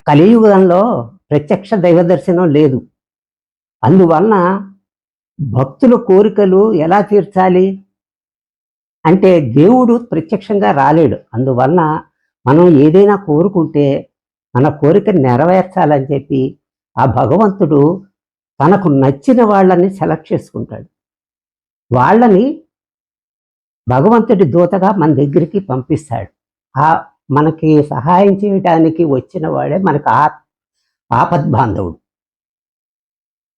కలియుగంలో ప్రత్యక్ష దైవ దర్శనం లేదు. అందువలన భక్తుల కోరికలు ఎలా తీర్చాలి అంటే దేవుడు ప్రత్యక్షంగా రాలేడు. అందువలన మనం ఏదైనా కోరుకుంటే మన కోరిక నెరవేర్చాలని చెప్పి ఆ భగవంతుడు తనకు నచ్చిన వాళ్ళని సెలెక్ట్ చేసుకుంటాడు. వాళ్ళని భగవంతుడి దూతగా మన దగ్గరికి పంపిస్తాడు. మనకి సహాయం చేయడానికి వచ్చిన వాడే మనకు ఆపద్బాంధవుడు.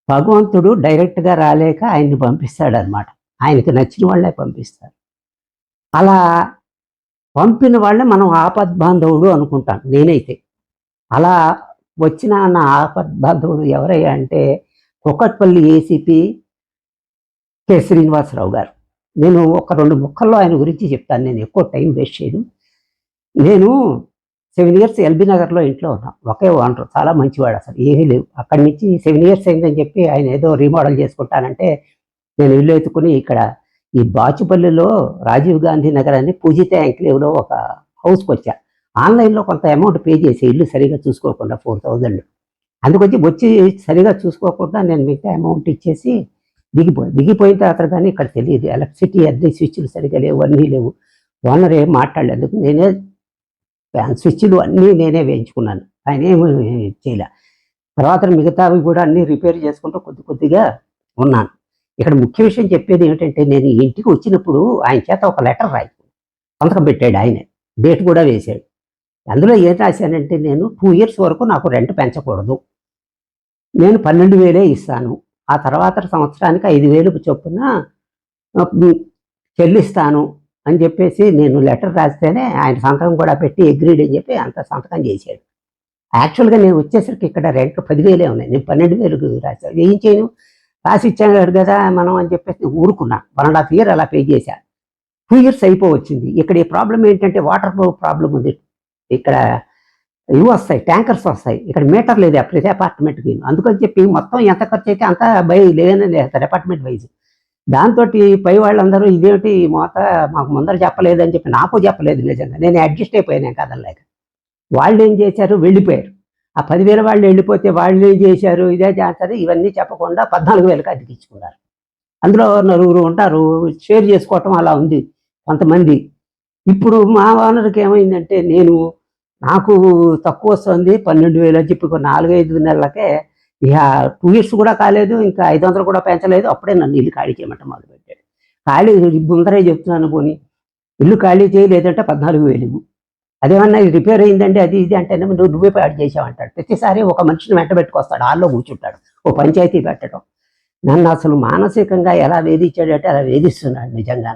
భగవంతుడు డైరెక్ట్గా రాలేక ఆయన్ని పంపిస్తాడనమాట. ఆయనకి నచ్చిన వాళ్ళే పంపిస్తారు. అలా పంపిన వాళ్ళే మనం ఆపద్బాంధవుడు అనుకుంటాం నేనైతే. అలా వచ్చిన నా ఆపద్బాంధవుడు ఎవరయ్యా అంటే కుకట్పల్లి ఏసీపీ కె శ్రీనివాసరావు గారు. నేను ఒక 2 ముక్కల్లో ఆయన గురించి చెప్తాను. నేను ఎక్కువ టైం వేస్ట్ చేయను. నేను 7 ఇయర్స్ ఎల్బీ నగర్లో ఇంట్లో ఉన్నాం. ఒకే ఓనరు, చాలా మంచివాడు, అసలు ఏమీ లేవు. అక్కడి నుంచి 7 ఇయర్స్ అయిందని చెప్పి ఆయన ఏదో రీమోడల్ చేసుకుంటానంటే నేను ఇల్లు ఎత్తుకుని ఇక్కడ ఈ బాచుపల్లిలో రాజీవ్ గాంధీ నగర్ అని పూజిత ఎంక్లేవ్లో ఒక హౌస్కి వచ్చా. ఆన్లైన్లో కొంత అమౌంట్ పే చేసి ఇల్లు సరిగా చూసుకోకుండా 4,000 అందుకొచ్చి వచ్చి సరిగా చూసుకోకుండా నేను మిగతా అమౌంట్ ఇచ్చేసి దిగిపోయిన తర్వాత కానీ ఇక్కడ తెలియదు ఎలక్ట్రిసిటీ అన్ని స్విచ్లు సరిగా లేవు, అన్నీ లేవు. ఓనర్ ఏం మాట్లాడలేదు. నేనే స్విచ్లు అన్నీ నేనే వేయించుకున్నాను. ఆయన ఏమి చేయలే. తర్వాత మిగతావి కూడా అన్నీ రిపేర్ చేసుకుంటూ కొద్దిగా ఉన్నాను. ఇక్కడ ముఖ్య విషయం చెప్పేది ఏమిటంటే నేను ఇంటికి వచ్చినప్పుడు ఆయన చేత ఒక లెటర్ సంతకం పెట్టాడు. ఆయన డేట్ కూడా వేశాడు. అందులో ఏం రాశానంటే నేను 2 ఇయర్స్ వరకు నాకు రెంట్ పెంచకూడదు, నేను 12,000 ఇస్తాను, ఆ తర్వాత సంవత్సరానికి 5,000 చొప్పున చెల్లిస్తాను అని చెప్పేసి నేను లెటర్ రాస్తేనే ఆయన సంతకం కూడా పెట్టి అగ్రీడ్ అని చెప్పి అంత సంతకం చేశాడు. యాక్చువల్గా నేను వచ్చేసరికి ఇక్కడ రెంట్ 10,000 ఉన్నాయి. నేను 12,000 రాశాను. ఏం చేయను, రాసి ఇచ్చాడు కదా మనం అని చెప్పేసి ఊరుకున్నా. 1.5 ఇయర్ అలా పే చేశాను. 2 ఇయర్స్ అయిపోవచ్చింది. ఇక్కడ ఈ ప్రాబ్లం ఏంటంటే వాటర్ ప్రాబ్లం ఉంది. ఇక్కడ ఇవి వస్తాయి, ట్యాంకర్స్ వస్తాయి. ఇక్కడ మీటర్ లేదు ప్రతి అపార్ట్మెంట్కి. అందుకని చెప్పి మొత్తం ఎంత ఖర్చు అయితే అంతా లేదని లేస్తారు అపార్ట్మెంట్ వైజ్. దాంతో పై వాళ్ళందరూ ఇదేమిటి మోత మాకు ముందర చెప్పలేదని చెప్పి నాకు చెప్పలేదు. నిజంగా నేను అడ్జస్ట్ అయిపోయాను కదలలేక. వాళ్ళు ఏం చేశారు, వెళ్ళిపోయారు. ఆ 10,000 వాళ్ళు వెళ్ళిపోతే వాళ్ళు ఏం చేశారు, ఇదే చేస్తారు, ఇవన్నీ చెప్పకుండా 14,000కి అద్దెకిచ్చుకున్నారు. అందులో 4 ఉంటారు, షేర్ చేసుకోవటం అలా ఉంది కొంతమంది. ఇప్పుడు మా ఓనర్కి ఏమైందంటే నాకు తక్కువ వస్తుంది 12,000 అని చెప్పి 4-5 నెలలకే ఇక 2 ఇయర్స్ కూడా కాలేదు, ఇంకా 500 కూడా పెంచలేదు. అప్పుడే నన్ను ఇల్లు ఖాళీ చేయమంట మొదలుపెట్టాడు. ఖాళీ ముందరే చెప్తున్నాను, పోనీ ఇల్లు ఖాళీ చేయలేదంటే 14,000. అదేమన్నా రిపేర్ అయిందంటే అది ఇది అంటే నువ్వే యాడ్ చేసావంటాడు. ప్రతిసారి ఒక మనిషిని వెంట పెట్టుకొస్తాడు, హాల్లో కూర్చుంటాడు, ఓ పంచాయతీ పెట్టడం. నన్ను అసలు మానసికంగా ఎలా వేధించాడంటే అలా వేధిస్తున్నాడు నిజంగా.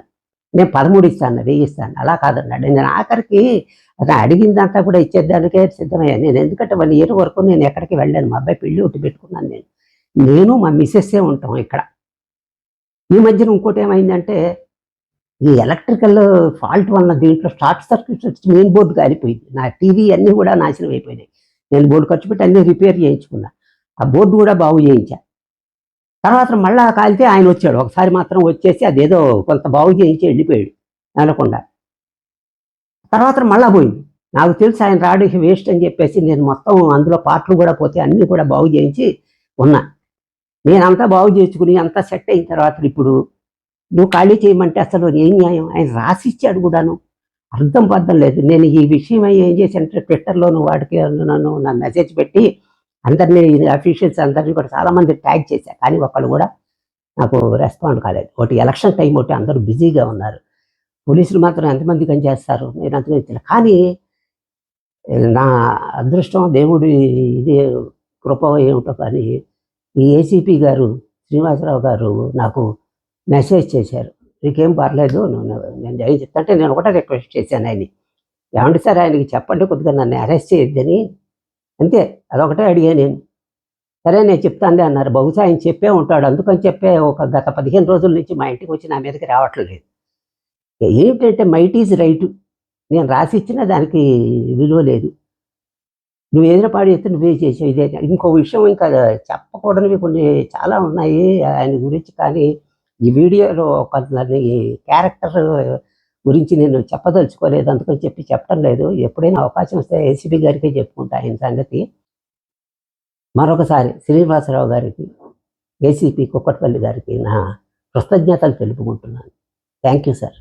నేను 13 ఇస్తాను, 1000 ఇస్తాను, అలా కాదన్నాడు. నేను ఆఖరికి అది అడిగిందంతా కూడా ఇచ్చేదానికే సిద్ధమయ్యాను. నేను ఎందుకంటే 1 ఇయర్ వరకు నేను ఎక్కడికి వెళ్ళాను. మా అబ్బాయి పెళ్ళి ఒకటి పెట్టుకున్నాను. నేను మా మిస్సెస్సే ఉంటాం ఇక్కడ. ఈ మధ్యన ఇంకోటి ఏమైందంటే ఈ ఎలక్ట్రికల్ ఫాల్ట్ వలన దీంట్లో షార్ట్ సర్క్యూట్ వచ్చి మెయిన్ బోర్డు కాలిపోయింది. నా టీవీ అన్నీ కూడా నాశనం అయిపోయినాయి. నేను బోర్డు ఖర్చు పెట్టి అన్నీ రిపేర్ చేయించుకున్నా. ఆ బోర్డు కూడా బాగు చేయించా. తర్వాత మళ్ళా కాలితే ఆయన వచ్చాడు. ఒకసారి మాత్రం వచ్చేసి అదేదో కొంత బాగు చేయించి వెళ్ళిపోయాడు అనకుండా. తర్వాత మళ్ళా పోయింది. నాకు తెలుసు ఆయన రాడికి వేస్ట్ అని చెప్పేసి నేను మొత్తం అందులో పార్ట్లు కూడా పోతే అన్నీ కూడా బాగు చేయించి ఉన్నా. నేనంతా బాగు చేయించుకుని అంతా సెట్ అయిన తర్వాత ఇప్పుడు నువ్వు ఖాళీ చేయమంటే అసలు ఏం న్యాయం? ఆయన రాసిచ్చాడు కూడాను. అర్థం పర్థం లేదు. నేను ఈ విషయం ఏం చేశానంటే ట్విట్టర్లోను వాడికి నన్ను నా మెసేజ్ పెట్టి అందరినీ అఫీషియల్స్ అందరినీ కూడా చాలామంది ట్యాగ్ చేశాను. కానీ ఒకళ్ళు కూడా నాకు రెస్పాండ్ కాలేదు. ఒకటి ఎలక్షన్ టైం ఒకటి అందరూ బిజీగా ఉన్నారు. పోలీసులు మాత్రం ఎంతమంది పని చేస్తారు నేను అంతగా తెలియదు. కానీ నా అదృష్టం దేవుడి ఇది కృప ఏమిటో కానీ ఈ ఏసీపీ గారు శ్రీనివాసరావు గారు నాకు మెసేజ్ చేశారు. నీకేం పర్లేదు, నేను ఏం చెప్తాంటే నేను ఒకటే రిక్వెస్ట్ చేశాను ఆయన్ని, ఏమంటే సార్ ఆయనకి చెప్పండి కొద్దిగా నన్ను అరెస్ట్ చేయొద్దని, అంతే, అదొకటే అడిగాను నేను. సరే నేను చెప్తానులే అన్నారు. బహుశా ఆయన చెప్పే ఉంటాడు. అందుకని చెప్పే ఒక గత 15 రోజుల నుంచి మా ఇంటికి వచ్చి నా మీదకి రావట్లేదు. ఏమిటంటే మైట్ ఈజ్ రైట్, నేను రాసి ఇచ్చినా దానికి విలువ లేదు. నువ్వు ఏదైనా పాడు చేస్తే నువ్వే చేసావు. ఇదే ఇంకో విషయం ఇంకా చెప్పకూడనివి కొన్ని చాలా ఉన్నాయి ఆయన గురించి. కానీ ఈ వీడియోలో కొంతమంది క్యారెక్టర్ గురించి నేను చెప్పదలుచుకోలేదు, అందుకని చెప్పటం లేదు. ఎప్పుడైనా అవకాశం వస్తే ఏసీపీ గారికే చెప్పుకుంటా ఆయన సంగతి. మరొకసారి శ్రీనివాసరావు గారికి, ఏసీపీ కుక్కట్పల్లి గారికి నా కృతజ్ఞతలు తెలుపుకుంటున్నాను. Thank you sir.